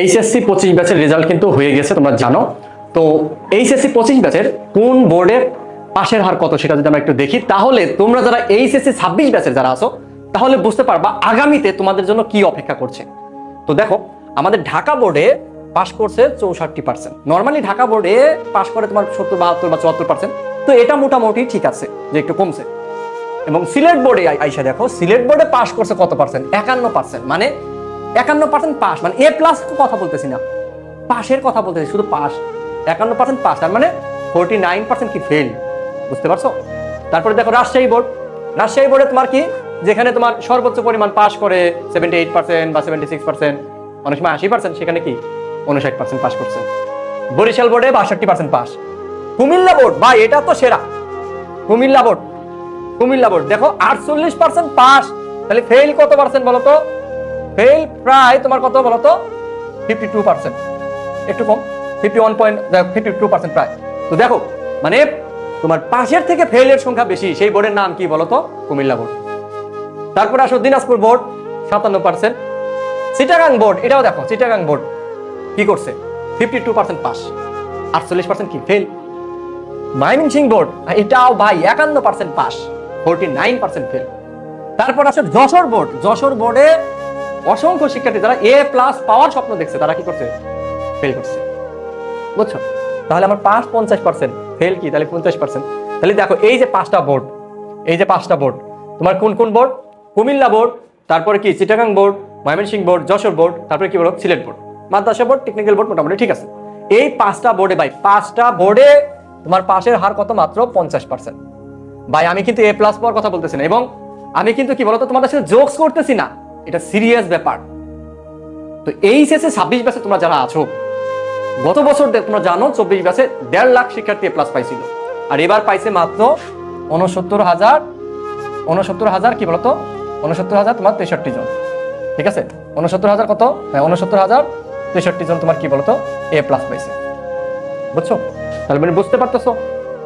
HSC 25 ব্যাচের result কিন্তু হয়ে গেছে, তোমরা জানো। তো এইচএসসি 25 ব্যাচের কোন বোর্ডে পাশের হার কত সেটা যদি আমরা একটু দেখি, তাহলে তোমরা যারা এইচএসসি 26 ব্যাচের যারা আছো তাহলে বুঝতে পারবা আগামীতে তোমাদের জন্য কি অপেক্ষা করছে। তো দেখো, আমাদের ঢাকা বোর্ডে পাস করছে 64%। নর্মালি ঢাকা বোর্ডে পাস করে তোমার 70, 72 বা 74%। তো এটা মোটামুটি ঠিক আছে যে একটু কমছে। এবং সিলেট বোর্ডে আইসা দেখো, সিলেট বোর্ডে পাস করছে কত পার্সেন্ট? 51%। মানে 51% পাস, মানে এ প্লাস কথা বলতেছি না, পাশের কথা বলতেছি, শুধু পাস। 51% পাস, তার মানে 49% কি ফেল। বুঝতে পারছো? তারপরে দেখো রাজশাহী বোর্ড, রাজশাহী বোর্ডে তোমার কি, যেখানে তোমার সর্বোচ্চ পরিমাণ পাস করে 78% বা 76%, অনেক সময় 80%, সেখানে কি 59% পাস করছে। বরিশাল বোর্ডে 62% পাস। কুমিল্লা বোর্ড, ভাই এটা তো সেরা। কুমিল্লা বোর্ড, কুমিল্লা বোর্ড দেখো 48% পাস। তাহলে ফেল কত পার্সেন্ট বলো তো? ফেল প্রায় তোমার কত বলো তো? 52%, একটু কম, 52% প্রায়। তো দেখো, মানে তোমার পাশের থেকে ফেলের সংখ্যা বেশি, সেই বোর্ডের নাম কি বলো তো? কুমিল্লা বোর্ড। তারপরে আসো দিনাজপুর বোর্ড 57%। চিটাগাং বোর্ড, এটাও দেখো, চিটাগাং বোর্ড কি করছে? 52% পাস, 48% কি ফেল। ময়মনসিংহ বোর্ড, এটাও ভাই 51% পাস, 49% ফেল। তারপর আসো যশোর বোর্ড, যশোর বোর্ডে অসংখ্য শিক্ষার্থী যারা এ প্লাস পাওয়ার স্বপ্ন দেখছে, তারা কি করছে? ফেল করছে। বুঝছো? তাহলে আমার পাস 50%, ফেল কি? তাহলে 50%। তাহলে দেখো, এই যে 5টা বোর্ড, এই যে 5টা বোর্ড, তোমার কোন কোন বোর্ড? কুমিল্লা বোর্ড, তারপরে কি Chittagong board, Mymensingh board, Jessore board, তারপরে কি বলো? সিলেট বোর্ড, মাদ্রাসা বোর্ড, টেকনিক্যাল বোর্ড, মোটামুটি ঠিক আছে। এই 5টা বোর্ডে ভাই, 5টা বোর্ডে তোমার পাশের হার কত? মাত্র 50%। ভাই আমি কিন্তু এ প্লাস পাওয়ার কথা বলতেছি না, এবং আমি কিন্তু কি বলতো তোমাদের সাথে জোকস করতেছি না, এটা সিরিয়াস ব্যাপার। তো এইচএসসি 26 ব্যাচে তোমরা যারা আছো, গত বছর তোমরা জানো 24 ব্যাচে 1.5 লাখ শিক্ষার্থী এ প্লাস পাইছিল, আর এবার পাইছে মাত্র 69,000 কি বলতো? 69,000 তোমার 63 জন। ঠিক আছে, 69,000 কত? হ্যাঁ, 69,063 জন তোমার কি বলতো? এ প্লাস পাইছে। বুঝছো? তাহলে মানে বুঝতে পারতেছো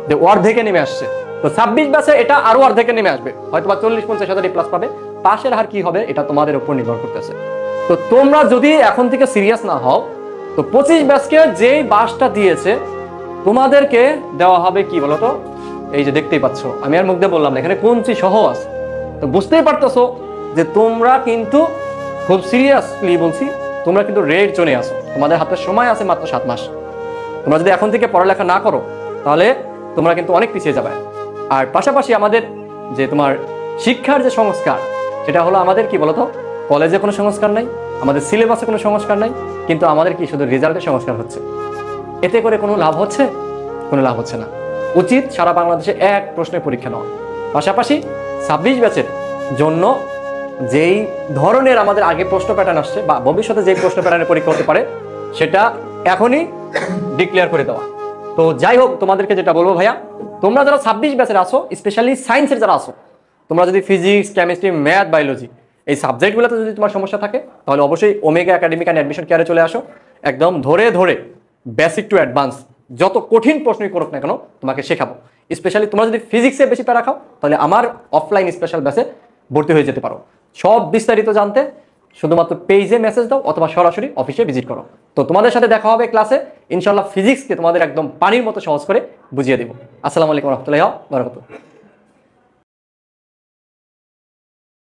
যে অর্ধেকে নেমে আসছে। তো 26 ব্যাচে এটা আরো অর্ধেকে নেমে আসবে, হয়তো বা 40-50,000 এ প্লাস পাবে। পাশের হার কি হবে এটা তোমাদের উপর নির্ভর করতেছে। তো তোমরা যদি এখন থেকে সিরিয়াস না হও, তো 25 ব্যাচকে যেই বাসটা দিয়েছে তোমাদেরকে দেওয়া হবে কি বলতো? এই যে দেখতেই পাচ্ছ, আমি আর মুখ দিয়ে বললাম না, এখানে কোনটি সহ আছে। তো বুঝতেই পারতেছো যে তোমরা কিন্তু খুব সিরিয়াসলি বলছি, তোমরা কিন্তু রেড জোনে আছো। তোমাদের হাতে সময় আছে মাত্র 7 মাস। তোমরা যদি এখন থেকে পড়ালেখা না করো, তাহলে তোমরা কিন্তু অনেক পিছিয়ে যাবে। আর পাশাপাশি আমাদের যে তোমার শিক্ষার যে সংস্কার, সেটা হলো আমাদের কি বলতো? কলেজে কোনো সংস্কার নাই, আমাদের সিলেবাসে কোনো সংস্কার নাই, কিন্তু আমাদের কি শুধু রেজাল্টের সংস্কার হচ্ছে। এতে করে কোনো লাভ হচ্ছে? কোনো লাভ হচ্ছে না। উচিত সারা বাংলাদেশে এক প্রশ্নের পরীক্ষা নেওয়া। পাশাপাশি 26 ব্যাচের জন্য যেই ধরনের আমাদের আগে প্রশ্ন প্যাটার্ন আসছে, বা ভবিষ্যতে যেই প্রশ্ন প্যাটার্নের পরীক্ষা হতে পারে, সেটা এখনই ডিক্লেয়ার করে দেওয়া। তো যাই হোক, তোমাদেরকে যেটা বলবো ভাইয়া, তোমরা যারা 26 ব্যাচের আসো, স্পেশালি সায়েন্সের যারা আসো, তোমরা যদি ফিজিক্স, কেমিস্ট্রি, ম্যাথ, বায়োলজি এই সাবজেক্টগুলোতে যদি তোমার সমস্যা থাকে, তাহলে অবশ্যই ওমেগা একাডেমিক অ্যান্ড অ্যাডমিশন কেয়ারে চলে আসো। একদম ধরে ধরে বেসিক টু অ্যাডভান্স যত কঠিন প্রশ্নই করুক না কেন তোমাকে শেখাবো। স্পেশালি তোমরা যদি ফিজিক্সে বেশি প্যারা খাও, তাহলে আমার অফলাইন স্পেশাল ব্যাচে ভর্তি হয়ে যেতে পারো। সব বিস্তারিত জানতে শুধুমাত্র পেজে মেসেজ দাও অথবা সরাসরি অফিসে ভিজিট করো। তো তোমাদের সাথে দেখা হবে ক্লাসে ইনশাআল্লাহ। ফিজিক্সকে তোমাদের একদম পানির মতো সহজ করে বুঝিয়ে দেবো। আসসালামু আলাইকুম ওয়া রাহমাতুল্লাহি ওয়া বারাকাতুহু।